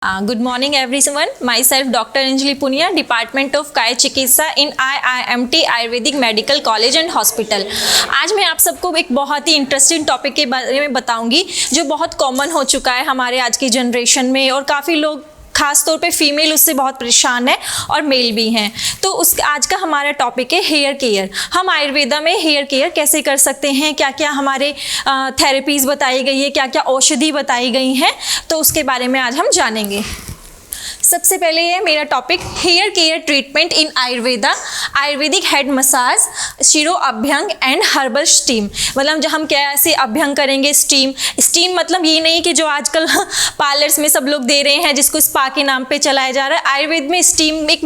Good morning everyone. Myself Dr. Anjali Punia, Department of काय चिकित्सा in IIMT Ayurvedic medical college and hospital. आज मैं आप सबको एक बहुत ही इंटरेस्टिंग टॉपिक के बारे में बताऊंगी जो बहुत कॉमन हो चुका है हमारे आज की जनरेशन में, और काफ़ी लोग खास तौर पे फीमेल उससे बहुत परेशान है और मेल भी हैं। तो उस आज का हमारा टॉपिक है हेयर केयर। हम आयुर्वेदा में हेयर केयर कैसे कर सकते हैं, क्या क्या हमारे थेरेपीज़ बताई गई है, क्या क्या औषधि बताई गई हैं, तो उसके बारे में आज हम जानेंगे। सबसे पहले है मेरा topic hair care treatment in Ayurveda, Ayurvedic head massage, शिरो अभ्यंग एंड हर्बल स्टीम। मतलब जब हम कैसे अभ्यंग करेंगे, स्टीम मतलब ये नहीं कि जो आजकल पार्लर्स में सब लोग दे रहे हैं जिसको स्पा के नाम पे चलाया जा रहा है। आयुर्वेद में स्टीम एक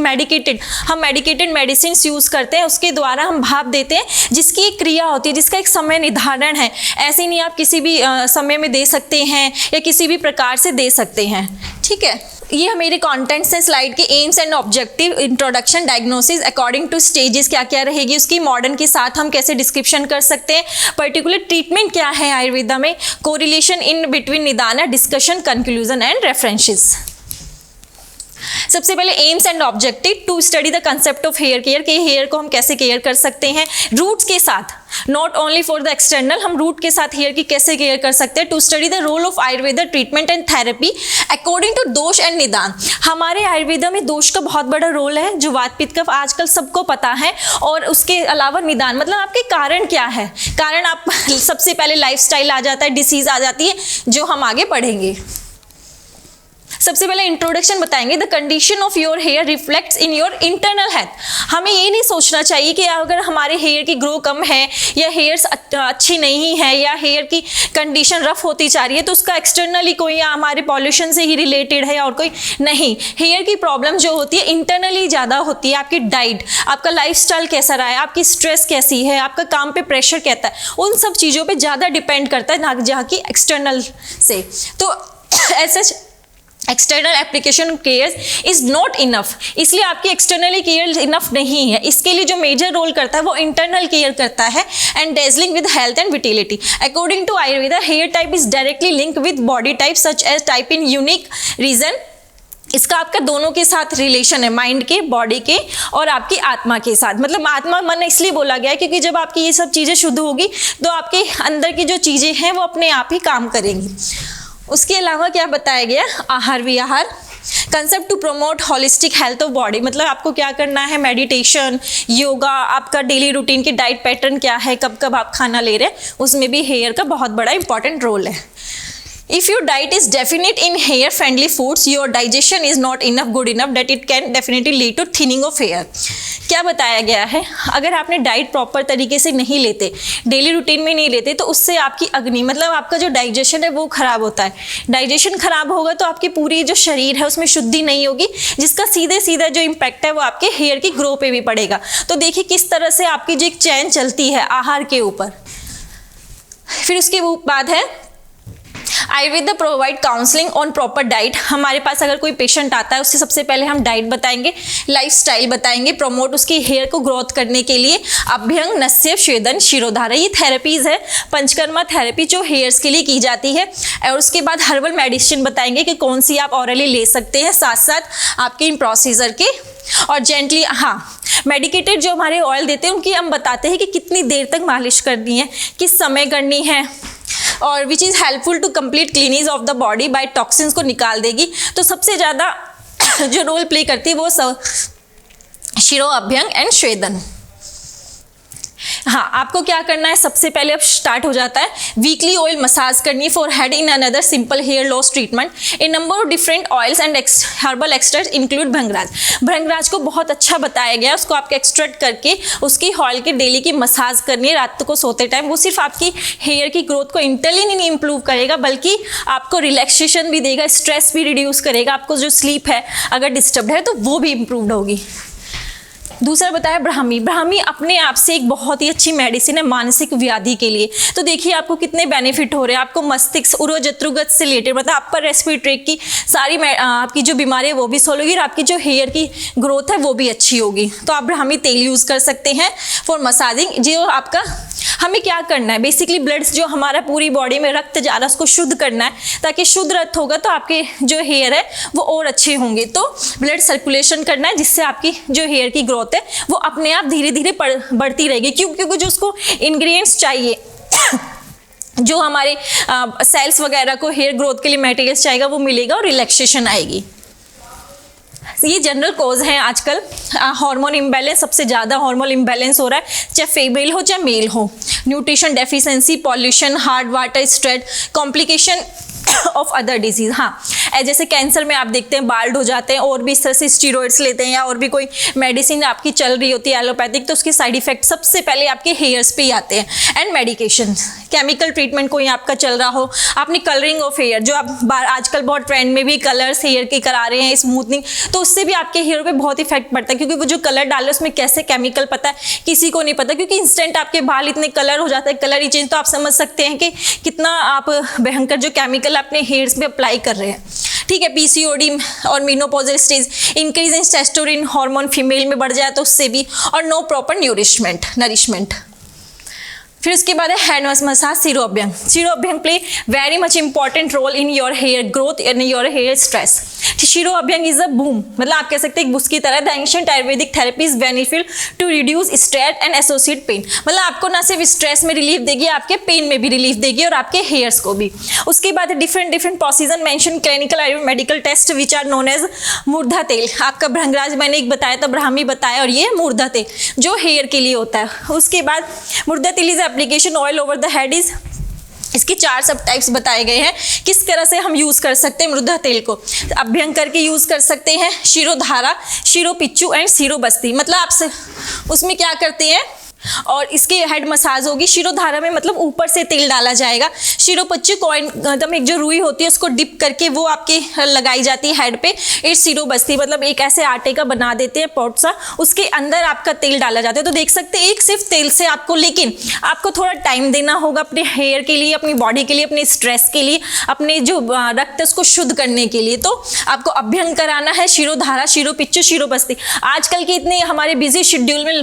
हम मेडिकेटेड मेडिसिन यूज़ करते हैं, उसके द्वारा हम भाप देते हैं जिसकी एक क्रिया होती है, जिसका एक समय निर्धारण है। ऐसे नहीं आप किसी भी समय में दे सकते हैं या किसी भी प्रकार से दे सकते हैं। ठीक है, ये मेरे कंटेंट्स हैं स्लाइड के। AIIMS and objective, introduction, diagnosis according two stages क्या क्या रहेगी उसकी, मॉडर्न के साथ हम कैसे डिस्क्रिप्शन कर सकते हैं, पर्टिकुलर ट्रीटमेंट क्या है आयुर्वेदा में, कोरिलेशन इन बिटवीन निदान, डिस्कशन, कंक्लूजन एंड रेफरेंसेस। सबसे पहले aims and objective, to study the concept of hair care, कि हेयर को हम कैसे केयर कर सकते हैं रूट्स के साथ, not only for the external, हम रूट के साथ हेयर की कैसे केयर कर सकते हैं। To study the role of Ayurveda treatment and therapy according to dosha and निदान। हमारे आयुर्वेदा में दोष का बहुत बड़ा रोल है, जो वात पित्त कफ आजकल सबको पता है, और उसके अलावा निदान मतलब आपके कारण क्या है। कारण आप सबसे पहले लाइफस्टाइल आ जाता है, डिसीज आ जाती है, जो हम आगे पढ़ेंगे। सबसे पहले इंट्रोडक्शन बताएंगे, the condition of your hair reflects in your internal health. हमें ये नहीं सोचना चाहिए कि अगर हमारे हेयर की ग्रो कम है या हेयर्स अच्छी नहीं है या हेयर की कंडीशन रफ होती जा रही है तो उसका एक्सटर्नली कोई या हमारे पॉल्यूशन से ही रिलेटेड है और कोई नहीं। हेयर की प्रॉब्लम जो होती है इंटरनली ज़्यादा होती है। आपकी डाइट, आपका लाइफस्टाइल कैसा रहा है, आपकी स्ट्रेस कैसी है, आपका काम पे प्रेशर कहता है, उन सब चीज़ों पर ज़्यादा डिपेंड करता है ना जहाँ की एक्सटर्नल से। तो ऐसे external application care is not enough, इसलिए आपकी एक्सटर्नली केयर इनफ नहीं है। इसके लिए जो मेजर रोल करता है वो इंटरनल केयर करता है, and dazzling with health and vitality. According to Ayurveda hair type is directly link with body type such as type in unique reason. इसका आपका दोनों के साथ रिलेशन है, माइंड के, बॉडी के और आपकी आत्मा के साथ। मतलब आत्मा मन इसलिए बोला गया है क्योंकि जब आपकी ये सब चीज़ें शुद्ध होगी तो आपके अंदर की जो चीज़ें हैं वो अपने आप ही काम करेंगी। उसके अलावा क्या बताया गया, आहार विहार, concept to promote holistic health of body. मतलब आपको क्या करना है, मेडिटेशन, योगा, आपका डेली रूटीन की डाइट पैटर्न क्या है, कब कब आप खाना ले रहे हैं, उसमें भी हेयर का बहुत बड़ा इंपॉर्टेंट रोल है। If your diet is deficient in hair friendly foods, your digestion is not enough good enough that it can definitely lead to thinning of hair। क्या बताया गया है, अगर आपने डाइट प्रॉपर तरीके से नहीं लेते, डेली रूटीन में नहीं लेते, तो उससे आपकी अग्नि मतलब आपका जो डाइजेशन है वो खराब होता है। डाइजेशन खराब होगा तो आपकी पूरी जो शरीर है उसमें शुद्धि नहीं होगी, जिसका सीधे सीधा जो इम्पैक्ट है वो आपके हेयर की ग्रो पे भी पड़ेगा। तो देखिए किस तरह से आपकी जो एक चैन चलती है आहार के ऊपर। फिर उसके बाद है Ayurveda provide counselling on proper diet. हमारे पास अगर कोई पेशेंट आता है उससे सबसे पहले हम डाइट बताएंगे, लाइफस्टाइल बताएंगे, प्रमोट उसकी हेयर को ग्रोथ करने के लिए अभ्यंग, नस्य, स्वेदन, शिरोधारा, ये थेरेपीज है, पंचकर्मा थेरेपी जो हेयर्स के लिए की जाती है। और उसके बाद हर्बल मेडिसिन बताएंगे कि कौन सी आप ऑरली ले सकते हैं साथ साथ आपके इन प्रोसीजर के। और जेंटली मेडिकेटेड जो हमारे ऑयल देते हैं उनकी हम बताते हैं कि कितनी देर तक मालिश करनी है, किस समय करनी है, और which is helpful to complete cleaning of the body by toxins को निकाल देगी। तो सबसे ज़्यादा जो रोल प्ले करती है वो शिरो अभ्यंग एंड स्वेदन। आपको क्या करना है, सबसे पहले अब स्टार्ट हो जाता है वीकली ऑयल मसाज करनी for head in another simple hair loss treatment. A number of different oils and herbal extract include bhringraj. भृंगराज को बहुत अच्छा बताया गया, उसको आपके एक्सट्रैक्ट करके उसकी ऑयल के डेली की मसाज करनी है रात को सोते टाइम। वो सिर्फ आपकी हेयर की ग्रोथ को इंटरनली नहीं इंप्रूव करेगा बल्कि आपको रिलैक्सेशन भी देगा, स्ट्रेस भी रिड्यूस करेगा, आपको जो स्लीप है अगर डिस्टर्ब है तो वो भी इम्प्रूव होगी। दूसरा बताया ब्राह्मी। ब्राह्मी अपने आप से एक बहुत ही अच्छी मेडिसिन है मानसिक व्याधि के लिए। तो देखिए आपको कितने बेनिफिट हो रहे हैं, आपको मस्तिष्क, उरोजत्रुगत से रिलेटेड मतलब अपर रेस्पिरेटरी की सारी आपकी जो बीमारी है वो भी सॉल्व होगी और आपकी जो हेयर की ग्रोथ है वो भी अच्छी होगी। तो आप ब्राह्मी तेल यूज़ कर सकते हैं फॉर मसाजिंग, जो आपका हमें क्या करना है, बेसिकली ब्लड जो हमारा पूरी बॉडी में रक्त जा रहा है उसको शुद्ध करना है, ताकि शुद्ध रक्त होगा तो आपके जो हेयर है वो और अच्छे होंगे। तो ब्लड सर्कुलेशन करना है जिससे आपकी जो हेयर की ग्रोथ है वो अपने आप धीरे धीरे बढ़ती रहेगी। क्योंकि जो उसको इंग्रेडिएंट्स चाहिए जो हमारे सेल्स वगैरह को हेयर ग्रोथ के लिए मटेरियल्स चाहिएगा वो मिलेगा और रिलैक्सेशन आएगी। ये जनरल कॉज है आजकल हार्मोन इम्बैलेंस, सबसे ज़्यादा हार्मोन इम्बैलेंस हो रहा है, चाहे फीमेल हो चाहे मेल हो। Nutrition deficiency, pollution, hard water, stress, complication of other disease. हाँ, जैसे कैंसर में आप देखते हैं बाल्ड हो जाते हैं, और भी इस तरह से स्टीरॉइड्स लेते हैं या और भी कोई मेडिसिन आपकी चल रही होती है एलोपैथिक, तो उसके साइड इफेक्ट सबसे पहले आपके हेयर्स पे ही आते हैं। एंड मेडिकेशन, केमिकल ट्रीटमेंट कोई आपका चल रहा हो, आपने कलरिंग ऑफ हेयर, जो आप आजकल बहुत ट्रेंड में भी कलर्स हेयर के करा रहे हैं, स्मूथनिंग, तो उससे भी आपके हेयर पे बहुत इफेक्ट पड़ता है। क्योंकि वो जो कलर डाल रहे हैं उसमें कैसे केमिकल, पता है किसी को नहीं पता, क्योंकि इंस्टेंट आपके बाल इतने कलर हो जाता है, कलर ही चेंज, तो आप समझ सकते हैं कि कितना आप भयंकर जो केमिकल अपने हेयर्स पे अप्लाई कर रहे हैं। ठीक है, पीसीओडी और menopausal stage, increase in testosterone hormone female में बढ़ जाए तो उससे भी, और नो प्रॉपर नरिशमेंट। फिर उसके बाद है hand massage, shiro abhyanga. Shiro abhyanga play very much important role in your hair growth and your hair stress. Shiro abhyanga is a boom, मतलब आप कह सकते हैं एक बुश की तरह। The ancient Ayurvedic therapy is benefit to reduce stress and associate pain, मतलब आपको ना सिर्फ स्ट्रेस में रिलीफ देगी, आपके पेन में भी रिलीफ देगी और आपके हेयर्स को भी। उसके बाद different procedure mention clinical Ayurvedic medical test which are known as murdha tel. आपका भृंगराज मैंने एक बताया था, ब्राह्मी बताया, और ये मूर्धा तेल जो हेयर के लिए होता है। उसके बाद मूर्धा तेल is application oil over the head is, इसकी 4 सब टाइप्स बताए गए हैं किस तरह से हम यूज कर सकते हैं मूर्धा तेल को। अभ्यंग करके यूज कर सकते हैं, शिरोधारा, शिरोपिच्चू एंड शिरोबस्ती, मतलब आपसे उसमें क्या करते हैं, और इसके हेड मसाज होगी। शिरोधारा में मतलब ऊपर से तेल डाला जाएगा। शिरोपच्चू कॉइन मतलब एक जो रुई होती है उसको डिप करके वो आपके लगाई जाती है हेड पे। इस शिरोबस्ती मतलब एक ऐसे आटे का बना देते हैं पॉट सा, उसके अंदर आपका तेल डाला जाता है। तो देख सकते हैं एक सिर्फ तेल से आपको, लेकिन आपको थोड़ा टाइम देना होगा अपने हेयर के लिए, अपनी बॉडी के लिए, अपने स्ट्रेस के लिए, अपने जो रक्त है उसको शुद्ध करने के लिए। तो आपको अभ्यंग कराना है, शिरोधारा, शिरोपिच्चू, शिरोबस्ती। आजकल के इतने हमारे बिजी शेड्यूल में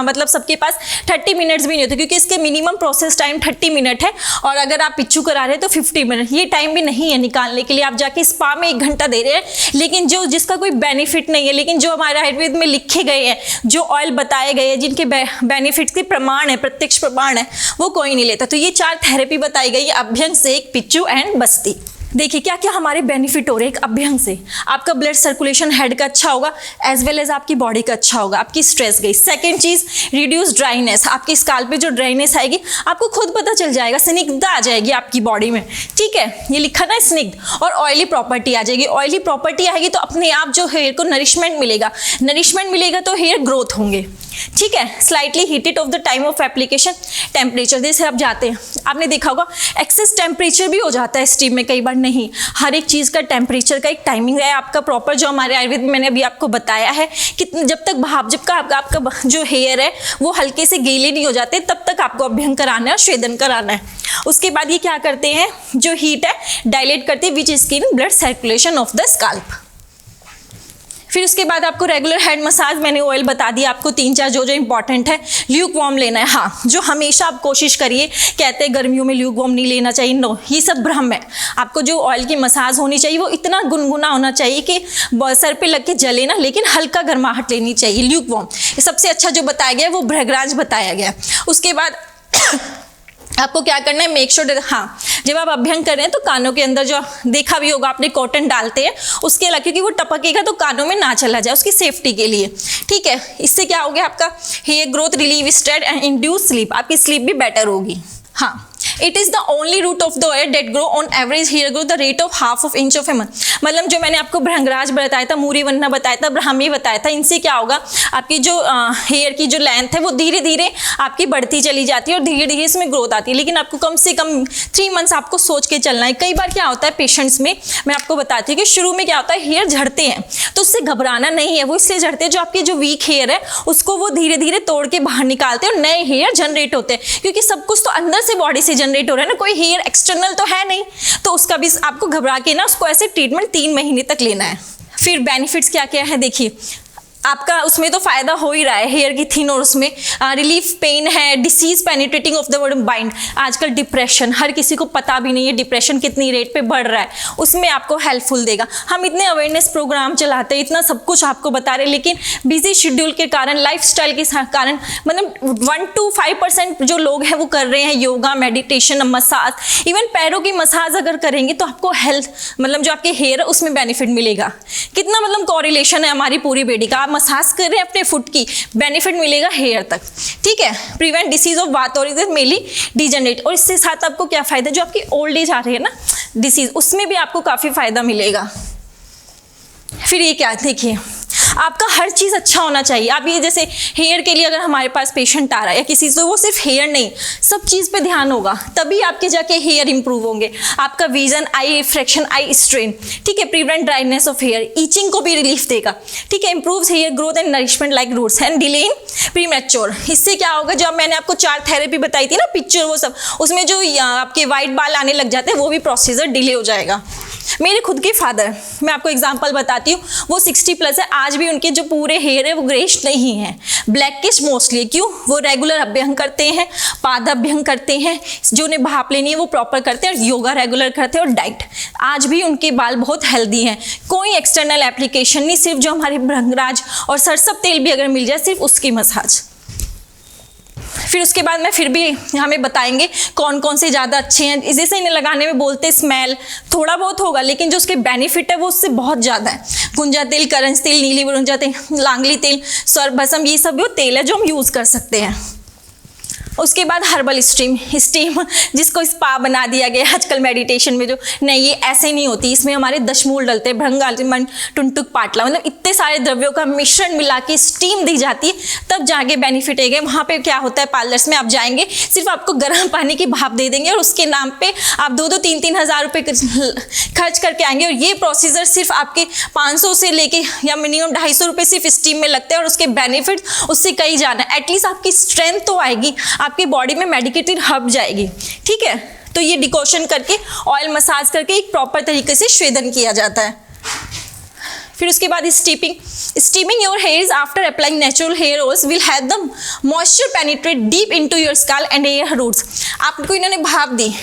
मतलब सबके पास 30 मिनट्स भी नहीं होते, क्योंकि इसके मिनिमम प्रोसेस टाइम 30 मिनट है, और अगर आप पिच्चू करा रहे हैं तो 50 मिनट। ये टाइम भी नहीं है निकालने के लिए, आप जाके स्पा में 1 घंटा दे रहे हैं, लेकिन जो जिसका कोई बेनिफिट नहीं है। लेकिन जो हमारे आयुर्वेद में लिखे गए हैं, जो ऑयल बताए गए हैं, जिनके बेनिफिट्स के प्रमाण है, प्रत्यक्ष प्रमाण है, वो कोई नहीं लेता। तो ये 4 थेरेपी बताई गई है, अभ्यंग, सेक, पिच्चू एंड बस्ती। देखिए क्या क्या हमारे बेनिफिट हो रहे हैं। एक अभ्यंग से आपका ब्लड सर्कुलेशन हेड का अच्छा होगा, एज वेल एज आपकी बॉडी का अच्छा होगा, आपकी स्ट्रेस गई। सेकंड चीज, रिड्यूस ड्राइनेस, आपकी स्काल्प पे जो ड्राइनेस आएगी आपको खुद पता चल जाएगा, स्निग्धता आ जाएगी आपकी बॉडी में। ठीक है, ये लिखा ना स्निग्ध। और ऑयली प्रॉपर्टी आ जाएगी। ऑयली प्रॉपर्टी आएगी तो अपने आप जो हेयर को नरिशमेंट मिलेगा तो हेयर ग्रोथ होंगे। ठीक है, slightly heated of the time of application. Temperature जैसे आप जाते हैं, आपने देखा होगा एक्सेस टेम्परेचर भी हो जाता है स्टीम में कई बार। नहीं, हर एक चीज़ का टेम्परेचर का एक टाइमिंग है आपका प्रॉपर, जो हमारे आयुर्वेद में मैंने अभी आपको बताया है कि जब तक भाप, जब का आपका जो हेयर है वो हल्के से गीले नहीं हो जाते, तब तक आपको अभ्यंग कराना है और स्वेदन कराना है। उसके बाद ये क्या करते हैं, जो हीट है डायलेट करते हैं which skin blood circulation of the scalp. फिर उसके बाद आपको रेगुलर हेड मसाज, मैंने ऑयल बता दिया आपको 3-4 जो इंपॉर्टेंट है। ल्यूक वार्म लेना है, हाँ, जो हमेशा आप कोशिश करिए, कहते हैं गर्मियों में ल्यूक वार्म नहीं लेना चाहिए, नो, ये सब भ्रम है। आपको जो ऑयल की मसाज होनी चाहिए वो इतना गुनगुना होना चाहिए कि सर पे लग के जले ना, लेकिन हल्का गर्माहट लेनी चाहिए, ल्यूक वार्म। सबसे अच्छा जो बताया गया है वो भृंगराज बताया गया। उसके बाद आपको क्या करना है, मेक श्योर, हाँ, जब आप अभ्यंग कर रहे हैं तो कानों के अंदर, जो देखा भी होगा आपने, कॉटन डालते हैं उसके अलग, क्योंकि वो टपकेगा तो कानों में ना चला जाए, उसकी सेफ्टी के लिए। ठीक है, इससे क्या हो गया, आपका hair growth, relieve stress and induce sleep, आपकी स्लीप भी बेटर होगी। हाँ, it is the only root of the hair that grow on average hair grow the rate of ½ inch of a month. मतलब जो मैंने आपको भृंगराज बताया था, मूरी वन्ना बताया था, ब्राह्मी बताया था, इनसे क्या होगा, आपकी जो हेयर की जो लेंथ है वो धीरे धीरे आपकी बढ़ती चली जाती है और धीरे धीरे इसमें ग्रोथ आती है। लेकिन आपको कम से कम 3 मंथ्स आपको सोच के चलना है। कई बार क्या होता है पेशेंट्स में, मैं आपको बताती हूँ कि शुरू में क्या होता है, हेयर झड़ते हैं, तो उससे घबराना नहीं है, वो इसलिए झड़ते हैं जो आपके जो वीक हेयर है उसको वो धीरे धीरे तोड़ के बाहर निकालते हैं और नए हेयर जनरेट होते हैं। क्योंकि सब कुछ तो अंदर से बॉडी से जनरेट हो रहा है ना, कोई हेयर एक्सटर्नल तो है नहीं, तो उसका भी आपको घबरा के ना उसको ऐसे ट्रीटमेंट 3 महीने तक लेना है। फिर बेनिफिट्स क्या क्या है देखिए, आपका उसमें तो फायदा हो ही रहा है, हेयर की थिन और उसमें रिलीफ पेन है, disease penetrating of the word bind. आजकल डिप्रेशन हर किसी को पता भी नहीं है डिप्रेशन कितनी रेट पे बढ़ रहा है, उसमें आपको हेल्पफुल देगा। हम इतने अवेयरनेस प्रोग्राम चलाते हैं, इतना सब कुछ आपको बता रहे हैं, लेकिन बिजी शेड्यूल के कारण, लाइफस्टाइल के कारण मतलब 1 to 5% जो लोग हैं वो कर रहे हैं योगा, मेडिटेशन, मसाज। इवन पैरों की मसाज अगर करेंगे तो आपको हेल्थ मतलब जो आपके हेयर है उसमें बेनिफिट मिलेगा। कितना मतलब कॉरिलेशन है हमारी पूरी बॉडी का। आप मसाज कर रहे हैं अपने फुट की, बेनिफिट मिलेगा हेयर तक, ठीक है। प्रिवेंट डिसीज ऑफ बाथ और मेनली डिजेनरेट। और इसके साथ आपको क्या फायदा, जो आपकी ओल्ड एज आ रही है ना डिसीज, उसमें भी आपको काफी फायदा मिलेगा। फिर ये क्या, देखिए आपका हर चीज़ अच्छा होना चाहिए। आप ये जैसे हेयर के लिए अगर हमारे पास पेशेंट आ रहा है या किसी से, वो सिर्फ हेयर नहीं सब चीज़ पे ध्यान होगा, तभी आपके जाके हेयर इंप्रूव होंगे। आपका vision, eye fraction, eye strain, ठीक है। Prevent dryness of hair, itching को भी रिलीफ देगा, ठीक है। Improves hair growth and nourishment like roots and delay in premature. इससे क्या होगा, जो मैंने आपको 4 थेरेपी बताई थी ना, पिक्चर वो सब, उसमें जो आपके वाइट बाल आने लग जाते हैं वो भी प्रोसीजर डिले हो जाएगा। मेरे खुद के फादर, मैं आपको एग्जांपल बताती हूँ, वो 60+ है, आज भी उनके जो पूरे हेयर है वो ग्रेश नहीं है, ब्लैकिश मोस्टली। क्यों? वो रेगुलर अभ्यंग करते हैं, पादाभ्यंग करते हैं, जो उन्हें भाप लेनी है वो प्रॉपर करते हैं, और योगा रेगुलर करते हैं और डाइट। आज भी उनके बाल बहुत हेल्दी हैं, कोई एक्सटर्नल एप्लीकेशन नहीं, सिर्फ जो हमारे भृंगराज और सरसों तेल भी अगर मिल जाए सिर्फ उसकी मसाज। फिर उसके बाद में फिर भी हमें बताएंगे कौन कौन से ज़्यादा अच्छे हैं। जैसे इन्हें लगाने में बोलते स्मेल थोड़ा बहुत होगा, लेकिन जो उसके बेनिफिट है वो उससे बहुत ज़्यादा है। गुंजा तेल, करंज तेल, नीली गुंजा तेल, लांगली तेल, सर्वभस्म, ये सब वो तेल है जो हम यूज़ कर सकते हैं। उसके बाद हर्बल स्टीम जिसको स्पा बना दिया गया आजकल मेडिटेशन में, जो नहीं ये ऐसे नहीं होती, इसमें हमारे दशमूल डलते हैं, भृंग, टुनटुक, पाटला, मतलब इतने सारे द्रव्यों का मिश्रण मिला के स्टीम दी जाती है, तब जाके बेनिफिट है। वहाँ पे क्या होता है, पार्लर्स में आप जाएंगे सिर्फ आपको गर्म पानी की भाप दे देंगे और उसके नाम पे आप 2-2, 3-3 हज़ार रुपये खर्च करके आएंगे। और ये प्रोसीजर सिर्फ आपके 500 से लेके या मिनिमम 250 रुपये सिर्फ स्टीम में लगते हैं, और उसके बेनिफिट उससे कहीं जाना है। एटलीस्ट आपकी स्ट्रेंथ तो आएगी, आपकी बॉडी में मेडिकेटेड हब जाएगी, ठीक है। तो ये डिकॉशन करके ऑयल मसाज करके एक प्रॉपर तरीके से स्वेदन किया जाता है। फिर उसके बाद steaming your hairs after applying natural hair oils will have the moisture penetrate deep into your scalp and hair roots. आपको इन्होंने भाप दी,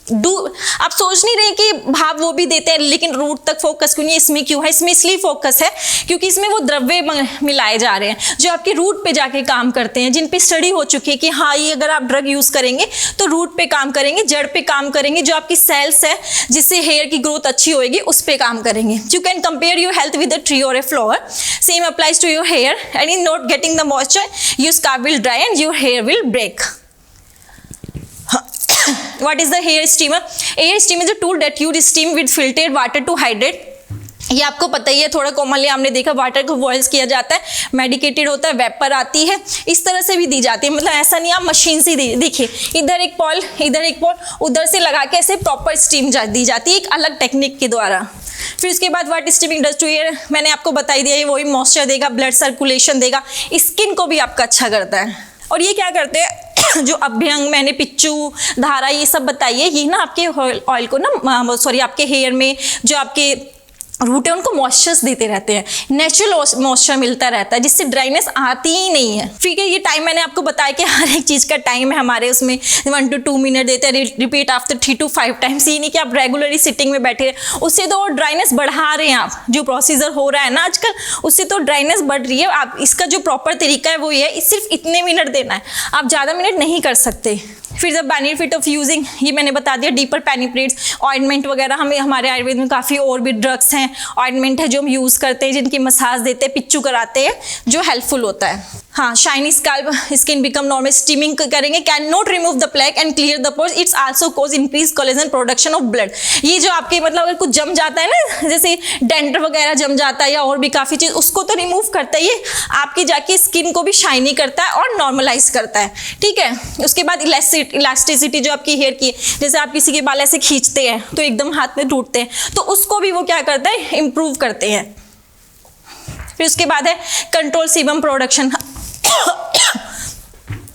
आप सोच नहीं रहे कि भाप वो भी देते हैं, लेकिन रूट तक फोकस क्यों नहीं, इसमें क्यों है? इसमें इसलिए फोकस है क्योंकि इसमें वो द्रव्य मिलाए जा रहे हैं जो आपके रूट पे जाके काम करते हैं, जिन पे स्टडी हो चुकी है कि हाँ ये अगर आप ड्रग यूज करेंगे तो रूट पे काम करेंगे, जड़ पे काम करेंगे, जो आपकी सेल्स है जिससे हेयर की ग्रोथ अच्छी होगी उस पे काम करेंगे। You can compare your health with a tree और a flower, same applies to your hair and in not getting the moisture your scalp will dry and your hair will break. What is the hair steamer? Hair steamer is a tool that you steam with filtered water to hydrate. ये आपको पता ही है, थोड़ा commonly हमने देखा water को boils किया जाता है, मेडिकेटेड होता है, वेपर आती है, इस तरह से भी दी जाती है। मतलब ऐसा नहीं आप मशीन से देखिए, इधर एक पॉल, इधर एक पॉल, उधर से लगा के ऐसे प्रॉपर स्टीम दी जाती है एक अलग टेक्निक के द्वारा। फिर उसके बाद what steaming does to hair, मैंने आपको बताई दिया, ये वही मॉइस्चर देगा, ब्लड सर्कुलेशन देगा, स्किन को भी आपका अच्छा करता है। और ये क्या करते हैं जो अभ्यंग, मैंने पिच्चू, धारा ये सब बताइए, ये ना आपके ऑयल को ना आपके हेयर में जो आपके रूट है उनको मॉइस्चर्स देते रहते हैं, नेचुरल मॉइस्चर मिलता रहता है जिससे ड्राइनेस आती ही नहीं है। ठीक है, ये टाइम मैंने आपको बताया कि हर एक चीज़ का टाइम है हमारे, उसमें 1 to 2 मिनट देते हैं, रिपीट आफ्टर 3 to 5 टाइम्स। ये नहीं कि आप रेगुलरली सिटिंग में बैठे रहे, उससे तो ड्राइनेस बढ़ा रहे हैं आप। जो प्रोसीजर हो रहा है ना आजकल, उससे तो ड्राइनेस बढ़ रही है। आप इसका जो प्रॉपर तरीका है वो ये है, सिर्फ इतने मिनट देना है, आप ज़्यादा मिनट नहीं कर सकते। फिर द बेनिफिट ऑफ यूजिंग, ये मैंने बता दिया, डीपर पेनिट्रेट्स, ऑइंटमेंट वगैरह, हमें हमारे आयुर्वेद में काफ़ी और भी ड्रग्स हैं, ऑइंटमेंट है जो हम यूज़ करते हैं, जिनकी मसाज देते हैं, पिच्चू कराते हैं, जो हेल्पफुल होता है। हाँ, shiny scalp, skin become normal, steaming करेंगे, can not remove the plaque and clear the pores, it's also cause increase collagen production of blood. ये जो आपके मतलब अगर कुछ जम जाता है ना, जैसे डेंडर वगैरह जम जाता है या और भी काफ़ी चीज़, उसको तो रिमूव करता है, ये आपकी जाके स्किन को भी शाइनी करता है और नॉर्मलाइज करता है। ठीक है, उसके बाद इलास्टिसिटी जो आपकी हेयर की, जैसे आप किसी के बाल ऐसे खींचते हैं तो एकदम हाथ में टूटते हैं, तो उसको भी वो क्या करता है, इम्प्रूव करते हैं। फिर उसके बाद है कंट्रोल सीबम प्रोडक्शन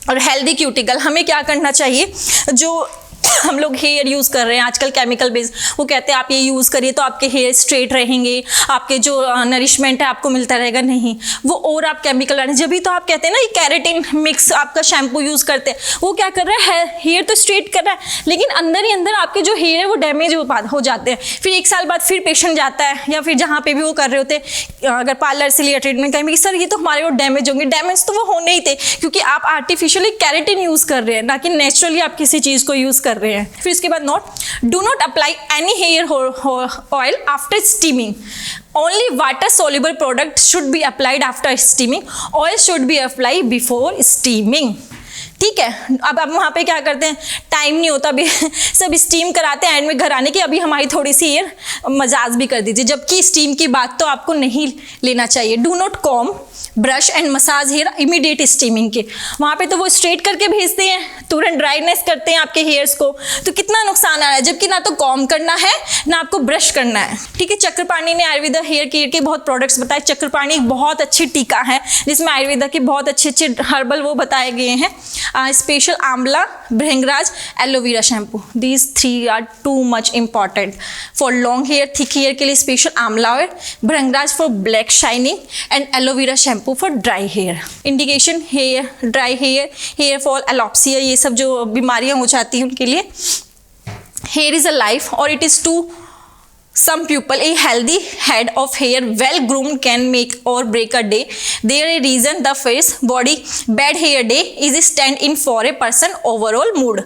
और हेल्दी क्यूटिकल। हमें क्या करना चाहिए, जो हम लोग हेयर यूज़ कर रहे हैं आजकल केमिकल बेस्ड, वो कहते हैं आप ये यूज़ करिए तो आपके हेयर स्ट्रेट रहेंगे, आपके जो नरिशमेंट है आपको मिलता रहेगा। नहीं, वो और आप केमिकल आने, जब भी तो आप कहते हैं ना ये कैरेटिन मिक्स आपका शैम्पू यूज़ करते हैं, वो क्या कर रहा है, हेयर तो स्ट्रेट कर रहा है लेकिन अंदर ही अंदर आपके जो हेयर है वो डैमेज हो जाते हैं। फिर 1 साल बाद फिर पेशेंट जाता है या फिर जहाँ पे भी वो कर रहे होते हैं, अगर पार्लर से लिया ट्रीटमेंट करेंगे, सर ये तो हमारे वो डैमेज होंगे। डैमेज तो वो होने ही थे क्योंकि आप आर्टिफिशियली कैरेटिन यूज़ कर रहे हैं, ना कि नेचुरली आप किसी चीज़ को यूज़ कर रहे हैं। फिर इसके बाद do not apply any hair oil after steaming. Only water soluble product should be applied after steaming. Oil should be applied before steaming. ठीक है, अब वहाँ पे क्या करते हैं, टाइम नहीं होता अभी सब स्टीम कराते हैं एंड में घर आने की, अभी हमारी थोड़ी सी हेयर मजाज भी कर दीजिए, जबकि स्टीम की बात तो आपको नहीं लेना चाहिए। Do not comb brush and massage hair immediate steaming के, वहाँ पे तो वो स्ट्रेट करके भेजते हैं, तुरंत ड्राइनेस करते हैं आपके हेयर्स को, तो कितना नुकसान आ रहा है, जबकि ना तो कॉम करना है ना आपको ब्रश करना है। ठीक है, चक्रपाणी ने आयुर्वेदा हेयर केयर के बहुत प्रोडक्ट्स बताए। चक्रपाणी एक बहुत अच्छी टीका है जिसमें आयुर्वेदा के बहुत अच्छे हर्बल वो बताए गए हैं। Special amla, bhringraj, aloe vera shampoo, these 3 are too much important for long hair. Thick hair के लिए special amla oil, bhringraj for black shining and aloe vera shampoo for dry hair. Indication hair dry hair, hair fall, alopecia, ये सब जो बीमारियां हो जाती हैं उनके लिए। हेयर इज अ लाइफ और it is to some people a healthy head of hair well groomed can make or break a day. There a reason the face body bad hair day is stand in for a person overall mood.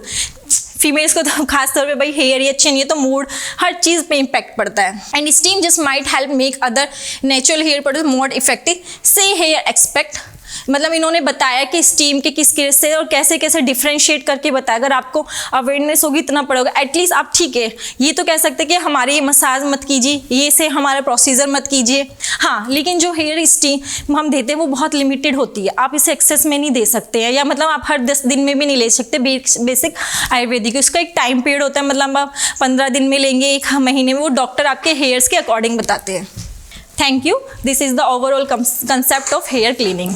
Females को तो खास तौर पे भाई hair ही अच्छे नहीं है तो मूड हर चीज़ पे इम्पैक्ट पड़ता है। And steam just might help make other natural hair product more effective से हेयर एक्सपेक्ट। मतलब इन्होंने बताया कि स्टीम के किस से और कैसे कैसे डिफ्रेंशिएट करके बताया। अगर आपको अवेयरनेस होगी इतना पड़ेगा एटलीस्ट आप ठीक है ये तो कह सकते हैं कि हमारी मसाज मत कीजिए, ये से हमारा प्रोसीजर मत कीजिए। हाँ, लेकिन जो हेयर स्टीम हम देते हैं वो बहुत लिमिटेड होती है, आप इसे एक्सेस में नहीं दे सकते हैं, या मतलब आप हर 10 दिन में भी नहीं ले सकते। बेसिक आयुर्वेदिक उसका एक टाइम पीरियड होता है, मतलब आप 15 दिन में लेंगे, 1 महीने में, वो डॉक्टर आपके हेयर्स के अकॉर्डिंग बताते हैं। Thank you. This is the overall concept of hair cleaning.